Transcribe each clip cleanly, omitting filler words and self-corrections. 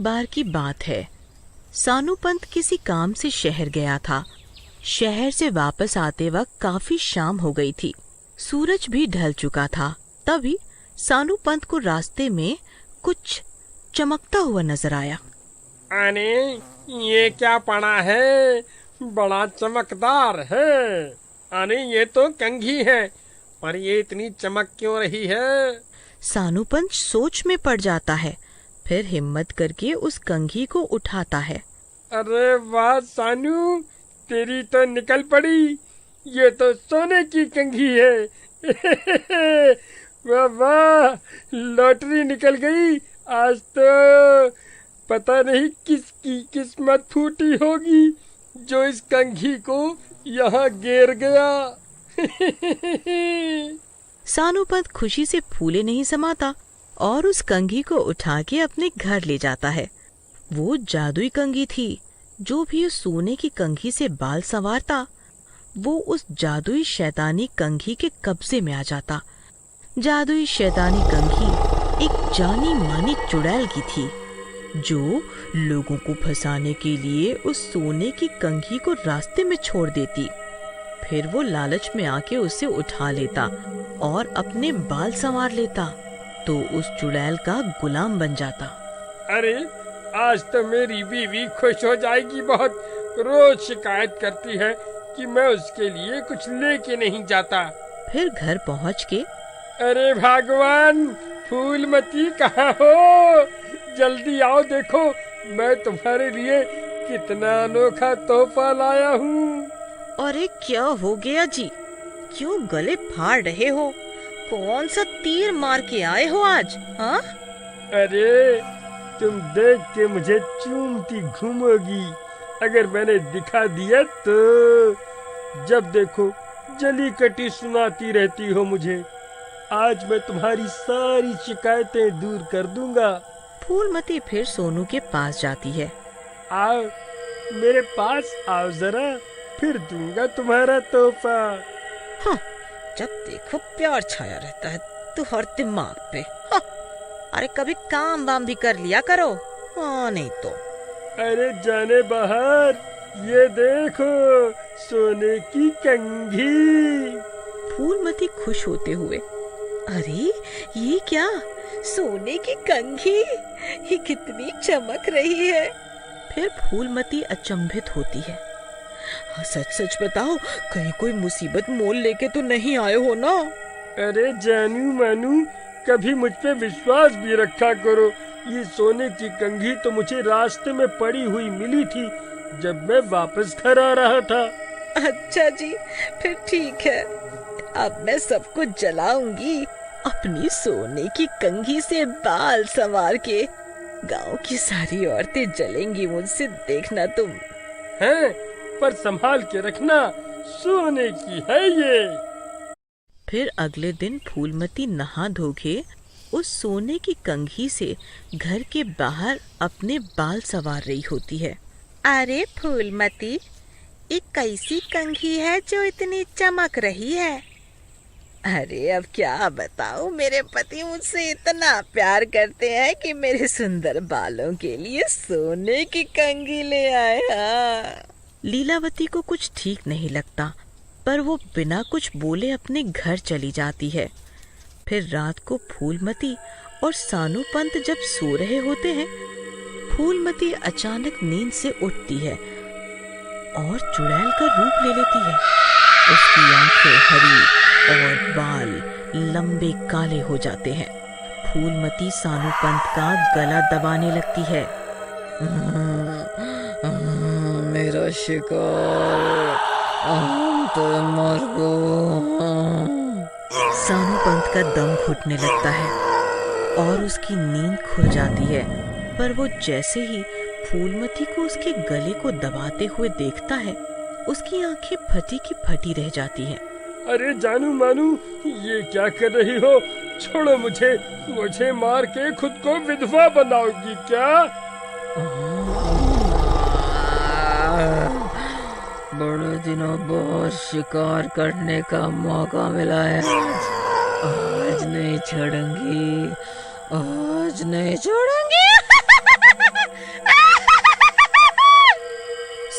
बार की बात है। सानू पंत किसी काम से शहर गया था। शहर से वापस आते वक्त काफी शाम हो गई थी। सूरज भी ढल चुका था। तभी सानू पंत को रास्ते में कुछ चमकता हुआ नजर आया। अरे ये क्या पड़ा है, बड़ा चमकदार है। अरे ये तो कंघी है, पर ये इतनी चमक क्यों रही है? सानू पंत सोच में पड़ जाता है। फिर हिम्मत करके उस कंघी को उठाता है। अरे वाह सानू, तेरी तो निकल पड़ी। ये तो सोने की कंघी है। वाह वाह, लॉटरी निकल गई। आज तो पता नहीं किसकी किस्मत फूटी होगी जो इस कंघी को यहाँ गिर गया। सानू पंत खुशी से फूले नहीं समाता और उस कंघी को उठा के अपने घर ले जाता है। वो जादुई कंघी थी। जो भी उस सोने की कंघी से बाल संवारता, वो उस जादुई शैतानी कंघी के कब्जे में आ जाता। जादुई शैतानी कंघी एक जानी मानी चुड़ैल की थी, जो लोगों को फंसाने के लिए उस सोने की कंघी को रास्ते में छोड़ देती। फिर वो लालच में आके उसे उठा लेता और अपने बाल संवार लेता, तो उस चुड़ैल का गुलाम बन जाता। अरे आज तो मेरी बीवी खुश हो जाएगी बहुत। रोज शिकायत करती है कि मैं उसके लिए कुछ लेके नहीं जाता। फिर घर पहुँच के, अरे भगवान, फूलमती कहाँ हो? जल्दी आओ, देखो मैं तुम्हारे लिए कितना अनोखा तोहफा लाया हूँ। अरे क्या हो गया जी? क्यों गले फाड़ रहे हो? कौन सा तीर मार के आए हो आज? हाँ? अरे तुम देख के मुझे चूमती घूमोगी। अगर मैंने दिखा दिया तो जब देखो जली कटी सुनाती रहती हो मुझे। आज मैं तुम्हारी सारी शिकायतें दूर कर दूंगा। फूलमती फिर सोनू के पास जाती है। आओ मेरे पास आओ जरा, फिर दूंगा तुम्हारा तोहफा। हाँ, जब देखो प्यार छाया रहता है तुम्हारे दिमाग पे। हाँ, अरे कभी काम वाम भी कर लिया करो। हाँ नहीं तो। अरे जाने बाहर, ये देखो सोने की कंघी। फूलमती खुश होते हुए, अरे ये क्या? सोने की कंघी? ये कितनी चमक रही है। फिर फूलमती अचंभित होती है। हाँ, सच सच बताओ, कहीं कोई मुसीबत मोल लेके तो नहीं आए हो ना? अरे जानू मानू, कभी मुझ पे विश्वास भी रखा करो। ये सोने की कंघी तो मुझे रास्ते में पड़ी हुई मिली थी जब मैं वापस घर आ रहा था। अच्छा जी, फिर ठीक है। अब मैं सबको जलाऊंगी। अपनी सोने की कंघी से बाल संवार के गांव की सारी औरतें जलेंगी मुझसे, देखना तुम। हैं? पर संभाल के रखना, सोने की है ये। फिर अगले दिन फूलमती नहा धो के उस सोने की कंघी से घर के बाहर अपने बाल संवार रही होती है। अरे फूलमती, एक कैसी कंघी है जो इतनी चमक रही है? अरे अब क्या बताऊं, मेरे पति मुझसे इतना प्यार करते हैं कि मेरे सुंदर बालों के लिए सोने की कंघी ले आए। हाँ। लीलावती को कुछ ठीक नहीं लगता, पर वो बिना कुछ बोले अपने घर चली जाती है। फिर रात को फूलमती और सानू पंत जब सो रहे होते हैं, फूलमती अचानक नींद से उठती है और चुड़ैल का रूप ले लेती है। उसकी आंखें हरी और बाल लंबे काले हो जाते हैं। फूलमती सानू पंत का गला दबाने लगती है। मेरा शिकार, तो मर गो। सानू पंत का दम घुटने लगता है और उसकी नींद खुल जाती है। पर वो जैसे ही फूलमती को उसके गले को दबाते हुए देखता है, उसकी आंखें फटी की फटी रह जाती हैं। अरे जानू मानू, ये क्या कर रही हो? छोड़ो मुझे मार के खुद को विधवा बनाओगी क्या? बड़े दिनों बाद शिकार करने का मौका मिला है। आज नहीं छोड़ूंगी, आज नहीं छोड़ूंगी।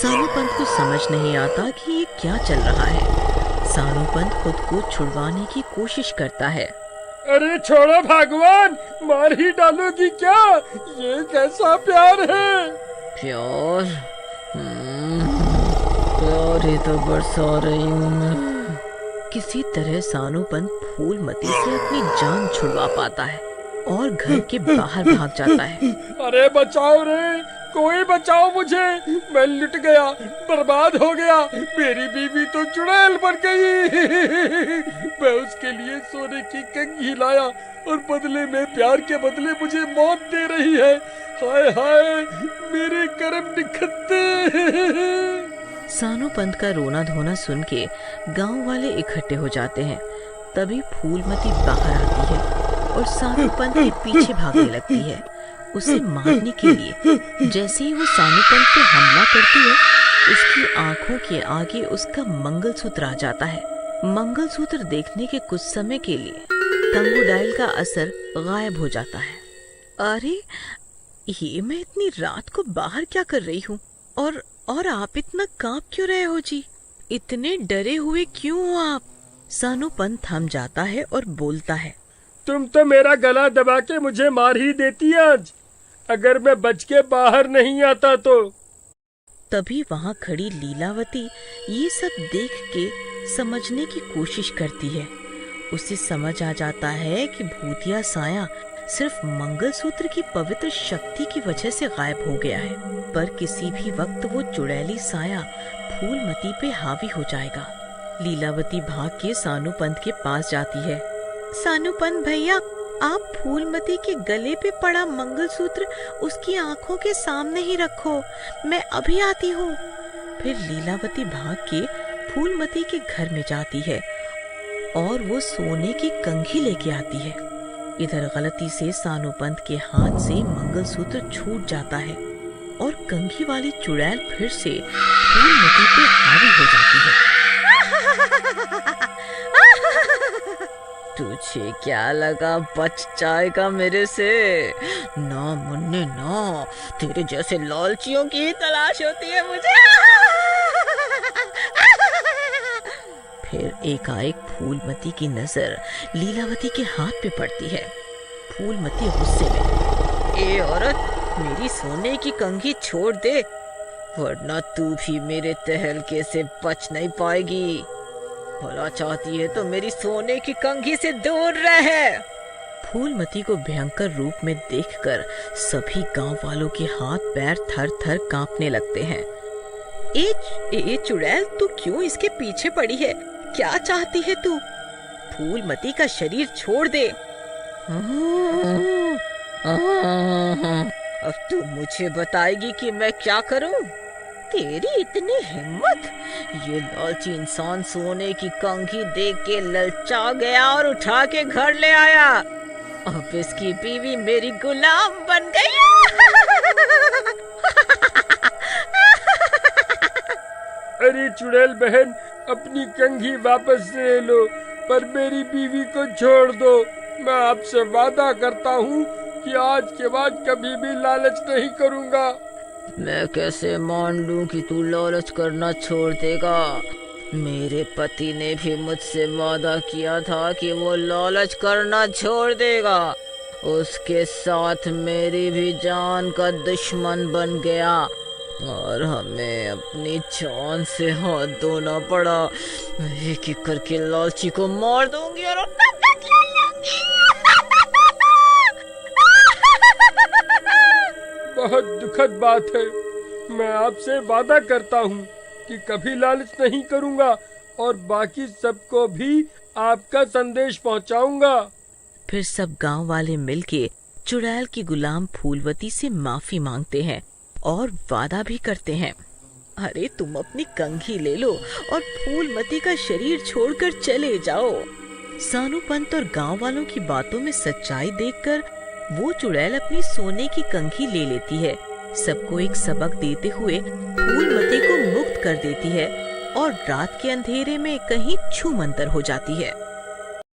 सानू पंत को समझ नहीं आता कि ये क्या चल रहा है। सानू पंत खुद को छुड़वाने की कोशिश करता है। अरे छोड़ो भगवान, मार ही डालोगी क्या? ये कैसा प्यार है? प्यार? प्यार ही तो बरसा रही हूँ मैं। किसी तरह सानू पंत फूलमती से अपनी जान छुड़वा पाता है और घर के बाहर भाग जाता है। अरे बचाओ रे, कोई बचाओ मुझे, मैं लुट गया, बर्बाद हो गया। मेरी बीवी तो चुड़ैल बन गई। मैं उसके लिए सोने की कंघी लाया और बदले में, प्यार के बदले मुझे मौत दे रही है। हाय हाय, मेरे कर्म निखरते। सानू पंत का रोना धोना सुन के गाँव वाले इकट्ठे हो जाते हैं। तभी फूलमती बाहर आती है और सानू पंत के पीछे भागने लगती है, उसे मारने के लिए। जैसे ही वो सानू पंत पे हमला करती है, उसकी आंखों के आगे उसका मंगलसूत्र आ जाता है। मंगलसूत्र देखने के कुछ समय के लिए कंगुडाइल का असर गायब हो जाता है। अरे, ये मैं इतनी रात को बाहर क्या कर रही हूँ? और आप इतना कांप क्यों रहे हो जी? इतने डरे हुए क्यों हो आप? सानू पंत थम जाता है और बोलता है, तुम तो मेरा गला दबा के मुझे मार ही देती आज, अगर मैं बच के बाहर नहीं आता तो। तभी वहाँ खड़ी लीलावती ये सब देख के समझने की कोशिश करती है। उसे समझ आ जाता है कि भूतिया साया सिर्फ मंगलसूत्र की पवित्र शक्ति की वजह से गायब हो गया है, पर किसी भी वक्त वो चुड़ैली साया फूलमती पे हावी हो जाएगा। लीलावती भाग के सानू पंत के पास जाती है। सानू पंत भैया, आप फूलमती के गले पे पड़ा मंगलसूत्र उसकी आंखों के सामने ही रखो, मैं अभी आती हूँ। फिर लीलावती भाग के फूलमती के घर में जाती है और वो सोने की कंघी लेके आती है। इधर गलती से सानू पंत के हाथ से मंगलसूत्र छूट जाता है और कंघी वाली चुड़ैल फिर से फूलमती पे हावी हो जाती है। तुझे क्या लगा बच जाएगा मेरे से? ना मुन्ने ना, तेरे जैसे लालचियों की ही तलाश होती है मुझे। फिर एकाएक फूलमती की नजर लीलावती के हाथ पे पड़ती है। फूलमती गुस्से में, ए औरत, मेरी सोने की कंघी छोड़ दे, वरना तू भी मेरे तहलके से बच नहीं पाएगी। भला चाहती है तो मेरी सोने की कंघी से दूर रहे। फूलमती को भयंकर रूप में देखकर सभी गांव वालों के हाथ पैर थर थर कांपने लगते हैं। ए चुड़ैल, तू क्यों इसके पीछे पड़ी है? क्या चाहती है तू? फूलमती का शरीर छोड़ दे। अब तू मुझे बताएगी कि मैं क्या करूं? तेरी इतनी हिम्मत? ये लालची इंसान सोने की कंघी देख के ललचा गया और उठा के घर ले आया। अब इसकी बीवी मेरी गुलाम बन गई। अरे चुड़ैल बहन, अपनी कंघी वापस ले लो, पर मेरी बीवी को छोड़ दो। मैं आपसे वादा करता हूँ कि आज के बाद कभी भी लालच नहीं करूँगा। मैं कैसे मान लूं कि तू लालच करना छोड़ देगा? मेरे पति ने भी मुझसे वादा किया था कि वो लालच करना छोड़ देगा। उसके साथ मेरी भी जान का दुश्मन बन गया और हमें अपनी जान से हाथ धोना पड़ा। एक एक करके लालची को मार दूंगी और बहुत दुखद बात है। मैं आपसे वादा करता हूँ कि कभी लालच नहीं करूँगा और बाकी सबको भी आपका संदेश पहुँचाऊंगा। फिर सब गांव वाले मिलके चुड़ैल की गुलाम फूलवती से माफी मांगते हैं और वादा भी करते हैं। अरे तुम अपनी कंघी ले लो और फूलमती का शरीर छोड़कर चले जाओ। सानू पंत और गांव वालों की बातों में सच्चाई देखकर वो चुड़ैल अपनी सोने की कंघी ले लेती है, सबको एक सबक देते हुए फूलमती को मुक्त कर देती है और रात के अंधेरे में कहीं छूमंतर हो जाती है।